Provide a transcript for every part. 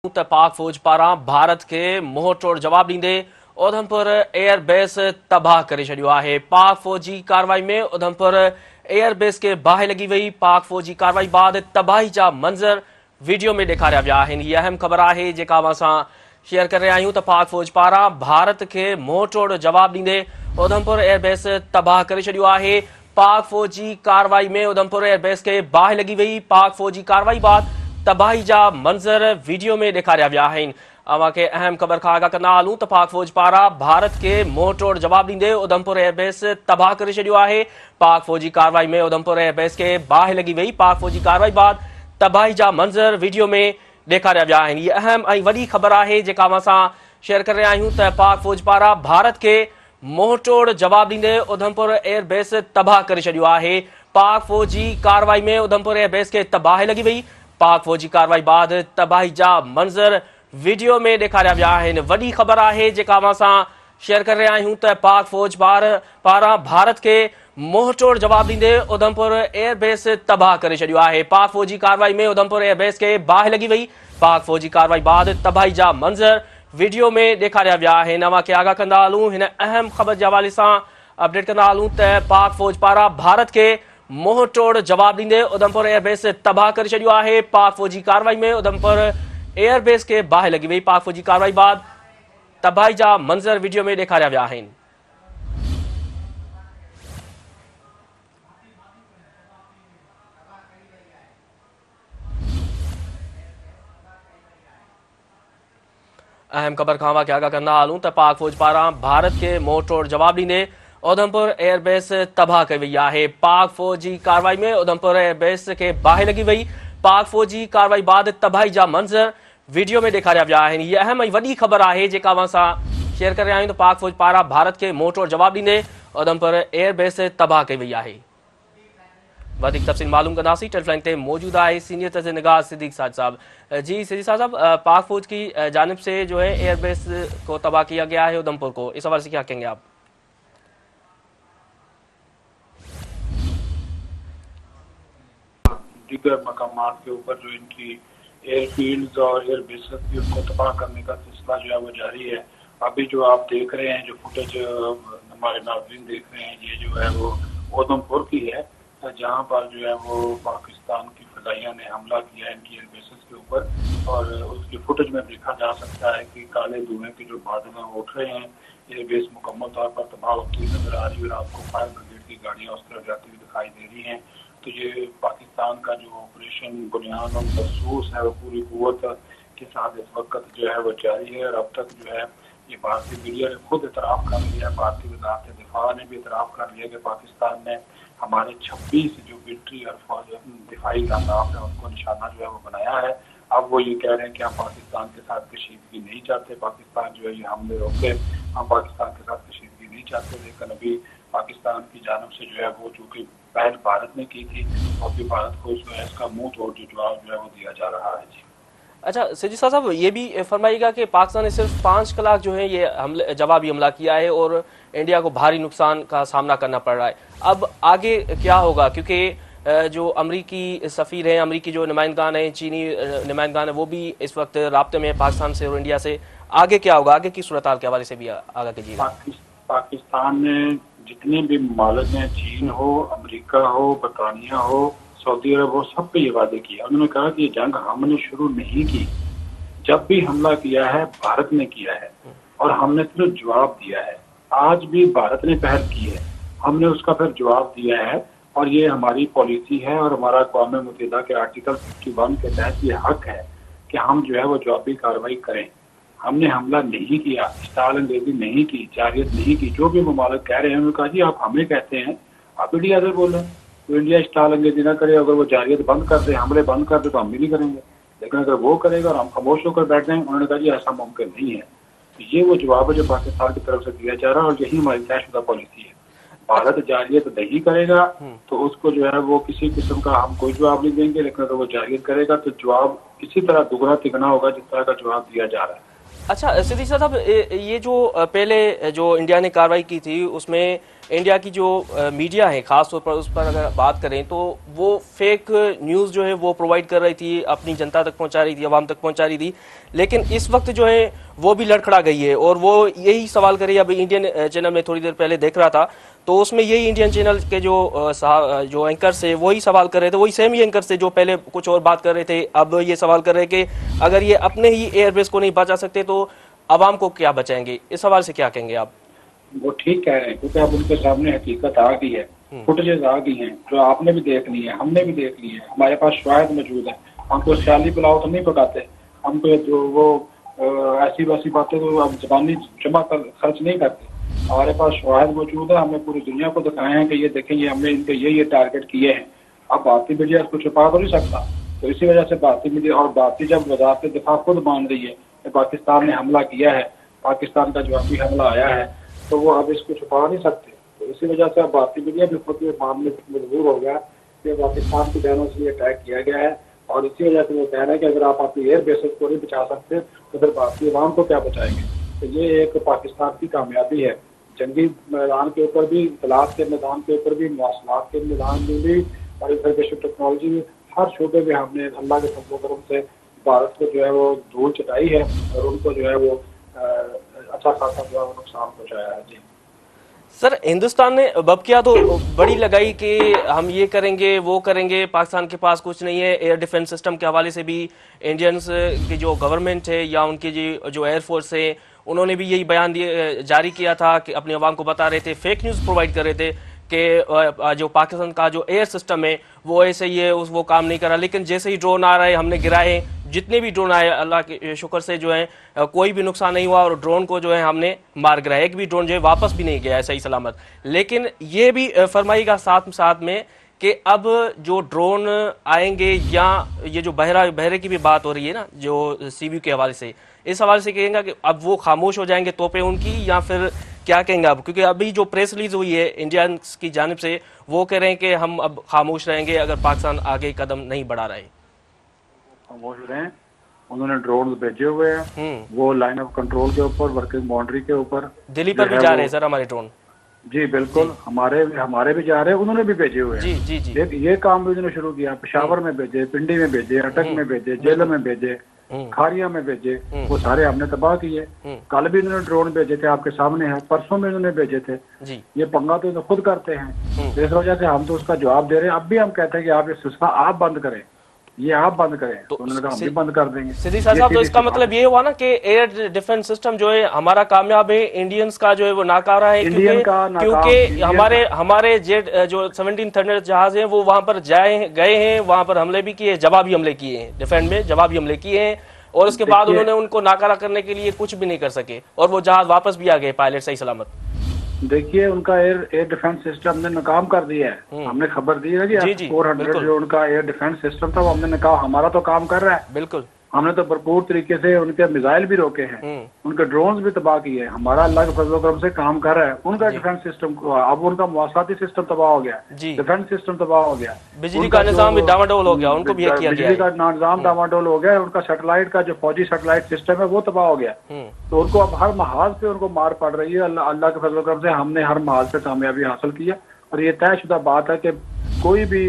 त पाक फौज पारां भारत खे मुंहुं तोड़ जवाब ॾींदे उधमपुर एयर बेस तबाह करे छॾियो आहे। पाक फौजी कार्रवाई में उधमपुर एयर बेस खे बाहि लॻी वई। पाक फौजी कार्रवाई बाद तबाही जा मंज़र वीडियो में ॾेखारिया विया आहिनि। हीअ अहम ख़बर आहे जेका असां शेयर करे रहिया आहियूं त पाक फौज पारां भारत खे मुंहुं तोड़ जवाब ॾींदे उधमपुर एयर बेस तबाह करे छॾियो आहे। पाक फौजी कार्रवाई में उधमपुर एयर बेस खे बाहि लॻी वई। पाक फौजी कार्रवाई बाद तबाही जा मंज़र वीडियो में ॾेखारिया विया आहिनि। अवांखे अहम ख़बर खां आगाह कंदा हलूं त पाक फौज पारां भारत खे मुंहुं तोड़ जवाब ॾींदे उधमपुर एयर बेस तबाह करे छॾियो आहे। पाक फौजी कार्रवाई में उधमपुर एयर बेस खे बाहि लॻी वई। पाक फौजी कार्रवाई बाद तबाही जा मंज़र वीडियो में ॾेखारिया विया आहिनि। हीअ अहम ऐं वॾी ख़बर आहे जेका असां शेयर करे रहिया आहियूं त पाक फौज पारां भारत खे मुंहुं तोड़ जवाब ॾींदे उधमपुर एयर बेस तबाह करे छॾियो आहे। पाक फौजी कार्रवाई में उधमपुर एयर बेस खे तबाही लॻी वई। पाक फौजी कार्रवाई बाद तबाही जा मंज़र वीडियो में ॾेखारिया विया आहिनि। वॾी ख़बर आहे जेका असां शेयर करे रहिया आहियूं त पाक फौज पारां भारत खे मुंहुं तोड़ जवाब ॾींदे उधमपुर एयर बेस तबाह करे छॾियो आहे। पाक फौजी कार्रवाई में उधमपुर एयर बेस खे बाहि लॻी वई। पाक फौजी कार्रवाई बाद तबाही जा मंज़र वीडियो में ॾेखारिया विया आहिनि। अवांखे आगाह कंदा हलूं हिन अहम ख़बर जे हवाले सां अपडेट कंदा हलूं त पाक फौज पारां भारत खे मुंहुं तोड़ जवाब ॾींदे उधमपुर एयर बेस तबाह करे छॾियो आहे। पाक फौजी कार्रवाई में उधमपुर एयर बेस खे बाहि लॻी वई। पाक फौजी कार्रवाई बाद तबाही जा मंज़र वीडियो में ॾेखारिया विया आहिनि। अहम ख़बर खां अवांखे आगाह कंदा हलूं त पाक फौज पारां भारत खे मुंहुं तोड़ जवाब ॾींदे उधमपुर एयर बेस तबाह कई वई आहे। पाक फौजी कार्रवाई में उधमपुर एयर बेस खे बाहि लॻी वई। पाक फौजी कार्रवाई बाद तबाही जा मंज़र वीडियो में ॾेखारिया विया आहिनि। हीअ अहम ऐं वॾी ख़बर आहे जेका असां शेयर करे रहिया आहियूं त पाक फौज पारां भारत खे मुंहुं तोड़ जवाब ॾींदे उधमपुर एयर बेस तबाह कई वई आहे। वधीक तफ़सील मालूम कंदासीं। टेलीफोन ते मौजूद आहे सीनियर तर्ज निगाह सिद्दीक साद साहब। जी सिद्दीक साहब, पाक फौज की जानिब से जो है एयर बेस को तबाह किया गया है उधमपुर को, इस हवाले से क्या कहेंगे आप? दीगर मकामात के ऊपर जो इनकी एयरफील्ड और एयर बेसेस थी उनको तबाह करने का सिलसिला जो है वो जारी है। अभी जो आप देख रहे हैं, जो फुटेज हमारे नाज़रीन देख रहे हैं, ये जो है वो उधमपुर की है, जहाँ पर जो है वो पाकिस्तान की फ़िज़ाइया ने हमला किया है इनकी एयर बेसेस के ऊपर। और उसकी फुटेज में देखा जा सकता है कि काले धुएँ के जो बादल हैं उठ रहे हैं। एयर बेस मुकम्मल तौर पर तबाह होती हुई नजर आ रही है और आपको फायर ब्रिगेड की गाड़ियाँ उस तरफ जाती हुई दिखाई दे रही हैं। तो ये पाकिस्तान का जो ऑपरेशन बुनियाद और महसूस है वो पूरी कुव्वत के साथ इस वक्त जो है वो जारी है। और अब तक जो है ये भारतीय मीडिया ने खुद इतराफ़ कर लिया, भारतीय वज़ारत दिफा ने भी इतराफ़ कर लिया कि पाकिस्तान ने हमारे 26 जो मिलिट्री और दिफाई अहदाफ है उनको निशाना जो है वो बनाया है। अब वो ये कह रहे हैं कि हम पाकिस्तान के साथ कशीदगी नहीं चाहते, पाकिस्तान जो है ये हमले रोके, हम पाकिस्तान के साथ कशीदगी नहीं चाहते। लेकिन अभी पाकिस्तान की जानब से जो है वो चूँकि पहल भारत ने की थी और भी भारत को जो है इसका मुंह तोड़ जो जवाब जो है वो दिया जा रहा है। जी अच्छा सिद्दीक साहब, ये भी फरमाइएगा कि पाकिस्तान ने सिर्फ 5 कलाक जो है ये जवाबी हमला किया है और इंडिया को भारी नुकसान का सामना करना पड़ रहा है। अब आगे क्या होगा, क्योंकि जो अमरीकी सफ़ीर हैं, अमरीकी जो नुमाइंदगान हैं, चीनी नुमाइंदगान हैं, वो भी इस वक्त राब्ते में पाकिस्तान से और इंडिया से। आगे क्या होगा, आगे की सूरत हाल के हवाले से भी आगाह कीजिएगा। पाकिस्तान ने जितने भी ममालिक हैं, चीन हो, अमेरिका हो, बरतानिया हो, सऊदी अरब हो, सब पे ये वादे किए। उन्होंने कहा कि ये जंग हमने शुरू नहीं की, जब भी हमला किया है भारत ने किया है और हमने सिर्फ जवाब दिया है। आज भी भारत ने पहल की है, हमने उसका फिर जवाब दिया है और ये हमारी पॉलिसी है और हमारा अक़वाम मुत्तहिदा के आर्टिकल 51 के तहत ये हक है कि हम जो है वो जवाबी कार्रवाई करें। हमने हमला नहीं किया, इस्ताल अंगेजी नहीं की, जारियत नहीं की। जो भी ममालिक कह रहे हैं उन्होंने कहा जी आप हमें कहते हैं, आप इंडिया से बोल रहे हैं, तो इंडिया इस्ताल अंगेजी ना करे, अगर वो जारियत बंद कर दे, हमले बंद कर दे तो हम भी नहीं करेंगे। लेकिन अगर वो करेगा और हम खामोश होकर बैठ जाएंगे, उन्होंने कहा जी ऐसा मुमकिन नहीं है। तो ये वो जवाब है जो पाकिस्तान की तरफ से दिया जा रहा है और यही हमारी तयशुदा पॉलिसी है। भारत जारियत नहीं करेगा तो उसको जो है वो किसी किस्म का हम कोई जवाब नहीं देंगे, लेकिन अगर वो जारियत करेगा तो जवाब इसी तरह दुगना तिगना होगा जिस तरह का जवाब दिया जा रहा है। अच्छा सिद्दीकी साहब, ये जो पहले जो इंडिया ने कार्रवाई की थी उसमें इंडिया की जो मीडिया है खास तौर पर उस पर अगर बात करें तो वो फेक न्यूज़ जो है वो प्रोवाइड कर रही थी, अपनी जनता तक पहुंचा रही थी, आवाम तक पहुंचा रही थी। लेकिन इस वक्त जो है वो भी लड़खड़ा गई है और वो यही सवाल कर रही है। अभी इंडियन चैनल में थोड़ी देर पहले देख रहा था तो उसमें यही इंडियन चैनल के जो एंकर्स है वही सवाल कर रहे थे, वही सेम ही एंकर्स थे जो पहले कुछ और बात कर रहे थे, अब ये सवाल कर रहे हैं कि अगर ये अपने ही एयरबेस को नहीं बचा सकते तो आवाम को क्या बचाएंगे। इस सवाल से क्या कहेंगे आप? वो ठीक कह रहे हैं क्योंकि अब उनके सामने हकीकत आ गई है, फुटेजेस आ गई हैं जो आपने भी देख ली है, हमने भी देख ली है, हमारे पास शवाहिद मौजूद है। हम तो ख्याली पुलाव तो नहीं पकाते, हम तो जो वो ऐसी वैसी बातें तो हम जबानी जमा कर खर्च नहीं करते। हमारे पास शवाहिद मौजूद है, हमने पूरी दुनिया को दिखाए हैं कि ये देखें ये हमने इनके ये टारगेट किए हैं। अब भारतीय मीडिया इसको छुपा तो नहीं सकता, तो इसी वजह से भारतीय मीडिया और भारतीय जब वजारत दिफा खुद मान रही है कि पाकिस्तान ने हमला किया है, पाकिस्तान का जवाबी हमला आया है, तो वो अब इसको छुपा नहीं सकते। तो इसी वजह से अब भारतीय मीडिया भी खुद मानने पर मजबूर हो गया कि पाकिस्तान की बहनों से अटैक किया गया है। और इसी वजह से वो कह रहे हैं कि अगर आप अपनी एयर बेसेस को नहीं बचा सकते तो फिर भारतीय अवाम को क्या बचाएंगे। तो ये एक पाकिस्तान की कामयाबी है। जंगी मैदान के ऊपर भी, इतलात के मैदान के ऊपर भी, मवासलात के मैदान में भी और इंफॉर्मेशन टेक्नोलॉजी में हर शोबे में हमने अल्लाह के फजल करम से भारत को जो है वो धूल चटाई है और उनको जो है वो अच्छा खासा जो है नुकसान पहुँचाया है। जी सर, हिंदुस्तान ने बबकिया तो बड़ी लगाई कि हम ये करेंगे वो करेंगे, पाकिस्तान के पास कुछ नहीं है। एयर डिफेंस सिस्टम के हवाले से भी इंडियंस की जो गवर्नमेंट है या उनकी जो एयरफोर्स है उन्होंने भी यही बयान जारी किया था कि अपने अवाम को बता रहे थे, फेक न्यूज़ प्रोवाइड कर रहे थे कि जो पाकिस्तान का जो एयर सिस्टम है वो ऐसे ही है, वो काम नहीं करा। लेकिन जैसे ही ड्रोन आ रहे हमने गिराए, जितने भी ड्रोन आए अल्लाह के शुक्र से जो है कोई भी नुकसान नहीं हुआ और ड्रोन को जो है हमने मार गिराया, एक भी ड्रोन जो है वापस भी नहीं गया है सही सलामत। लेकिन ये भी फरमाइएगा साथ साथ में कि अब जो ड्रोन आएंगे या ये जो बहरे की भी बात हो रही है ना जो सीबीयू के हवाले से, इस हवाले से कहेंगे कि अब वो खामोश हो जाएंगे तोपे उनकी, या फिर क्या कहेंगे अब? क्योंकि अभी जो प्रेस रिलीज हुई है इंडियंस की जानिब से वो कह रहे हैं कि हम अब खामोश रहेंगे अगर पाकिस्तान आगे कदम नहीं बढ़ा रहे। खामोश रहें, उन्होंने ड्रोन भेजे हुए हैं, वो लाइन ऑफ कंट्रोल के ऊपर, वर्किंग बाउंड्री के ऊपर, दिल्ली पर भी जा रहे हैं सर हमारे ड्रोन। जी बिल्कुल, हमारे भी जा रहे हैं, उन्होंने भी भेजे हुए हैं। जी जी ये काम भी उन्होंने शुरू किया। पेशावर में भेजे, पिंडी में भेजे, अटक में भेजे, जेल में भेजे, खारिया में भेजे, वो सारे हमने तबाह किए। कल भी इन्होंने ड्रोन भेजे थे, आपके सामने है, परसों में इन्होंने भेजे थे। ये पंगा तो खुद करते हैं, इस वजह से हम तो उसका जवाब दे रहे हैं। अब भी हम कहते हैं कि आप ये सिलसिला आप बंद करें, ये आप बंद करें, तो उन्होंने कहा हम भी बंद कर देंगे। सिद्दीकी साहब, तो इसका मतलब ये हुआ ना कि एयर डिफेंस सिस्टम जो है हमारा कामयाब है, इंडियंस का जो है वो नाकारा है, क्योंकि हमारे जेट जो 17 थंडर जहाज हैं वो वहां पर गए हैं, वहां पर हमले भी किए, जवाबी हमले किए हैं, डिफेंस में जवाबी हमले किए हैं, और उसके बाद उन्होंने उनको नाकारा करने के लिए कुछ भी नहीं कर सके और वो जहाज वापस भी आ गए पायलट सही सलामत। देखिए उनका एयर डिफेंस सिस्टम ने नाकाम कर दिया है। हमने खबर दी है कि 400 जो उनका एयर डिफेंस सिस्टम था वो हमने कहा हमारा तो काम कर रहा है। बिल्कुल, हमने तो भरपूर तरीके से उनके मिसाइल भी रोके हैं, उनके ड्रोन्स भी तबाह किए, हमारा अल्लाह के फजल करम से काम कर रहा है। उनका डिफेंस सिस्टम अब उनका मवासलाती सिस्टम तबाह हो गया, डिफेंस सिस्टम तबाह हो गया, बिजली का निजाम भी डामाडोल हो गया, उनको भी बिजली का निजाम डामाडोल हो गया, उनका सैटेलाइट का जो फौजी सैटेलाइट सिस्टम है वो तबाह हो गया। तो उनको अब हर महाज पे उनको मार पड़ रही है। अल्लाह के फजल करम से हमने हर महाज पे कामयाबी हासिल की है और ये तयशुदा बात है कि कोई भी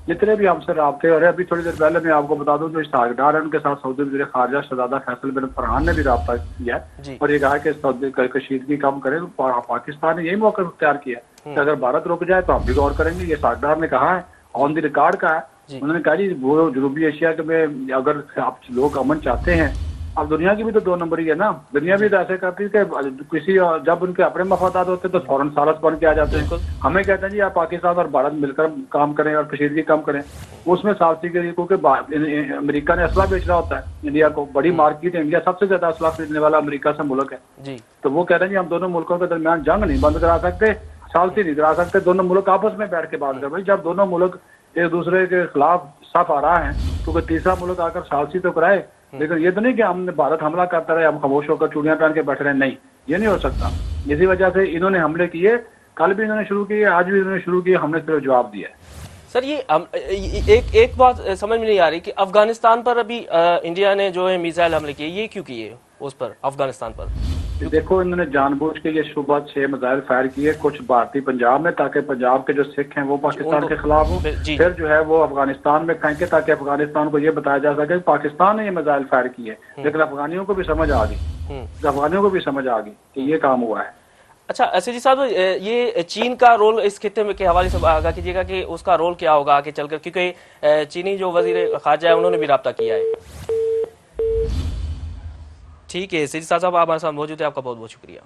जितने भी हमसे राब्ते हो रहे, अभी थोड़ी देर पहले मैं आपको बता दूं जो इश्ताकदार है उनके साथ सऊदी वज़ीर खारजा शहजादा फैसल बिन फरहान ने भी राब्ता किया है और ये कहा कि कशीदगी कम करें। तो पाकिस्तान ने यही मौका इख्तियार किया कि अगर भारत रुक जाए तो हम भी गौर करेंगे। ये इश्ताकदार ने कहा है, ऑन द रिकॉर्ड का है, उन्होंने कहा जी वो जनूबी एशिया में अगर आप लोग अमन चाहते हैं, अब दुनिया की भी तो 2 नंबर ही है ना, दुनिया भी तो ऐसे करती है कि किसी जब उनके अपने मफादात होते तो फौरन सालस बन के आ जाते हैं। हमें कहते हैं जी आप पाकिस्तान और भारत मिलकर काम करें और कशीदगी कम करें, उसमें सालसी के लिए क्योंकि अमेरिका ने असला बेच रहा होता है इंडिया को, बड़ी मार्केट है, इंडिया सबसे ज्यादा असला खरीदने वाला अमेरिका से मुल्क है। तो वो कह रहे हैं जी हम दोनों मुल्कों के दरमियान जंग नहीं बंद करा सकते, सालसी नहीं करा सकते, दोनों मुल्क आपस में बैठ के बात करें। भाई जब दोनों मुल्क एक दूसरे के खिलाफ साफ आ रहा है तो कोई तीसरा मुल्क आकर सालसी तो कराए, लेकिन ये तो नहीं कि हमने भारत हमला करता रहे हम खामोश होकर चूड़ियां पहन के बैठ रहे हैं, नहीं, ये नहीं हो सकता। इसी वजह से इन्होंने हमले किए, कल भी इन्होंने शुरू किए, आज भी इन्होंने शुरू किए, हमने सिर्फ जवाब दिया है। سر ایک بات سمجھ میں نہیں آ رہی کہ افغانستان پر ابھی انڈیا نے جو ہے میزائل حملے کیے، یہ کیوں کیے اس پر افغانستان پر؟ دیکھو انہوں نے جان بوجھ کے یہ صبح 6 میزائل فائر کیے کچھ بھارتی پنجاب میں، تاکہ پنجاب کے جو سکھ ہیں وہ پاکستان کے خلاف ہوں، پھر جو ہے وہ افغانستان میں پھینکے تاکہ افغانستان کو یہ بتایا جا سکے کہ پاکستان نے یہ میزائل فائر کیے، لیکن افغانیوں کو بھی سمجھ آ گئی کہ یہ کام ہوا ہے۔ اچھا سیدھی صاحب، یہ چین کا رول اس خطے میں کے حوالے سے آگاہ کیجیے گا کہ اس کا رول کیا ہوگا آگے چل کر، کیونکہ چینی جو وزیر خارجہ ہے انہوں نے بھی رابطہ کیا ہے۔ ٹھیک ہے سیدھی صاحب، آپ ہمارے ساتھ موجود ہیں، آپ کا بہت بہت شکریہ۔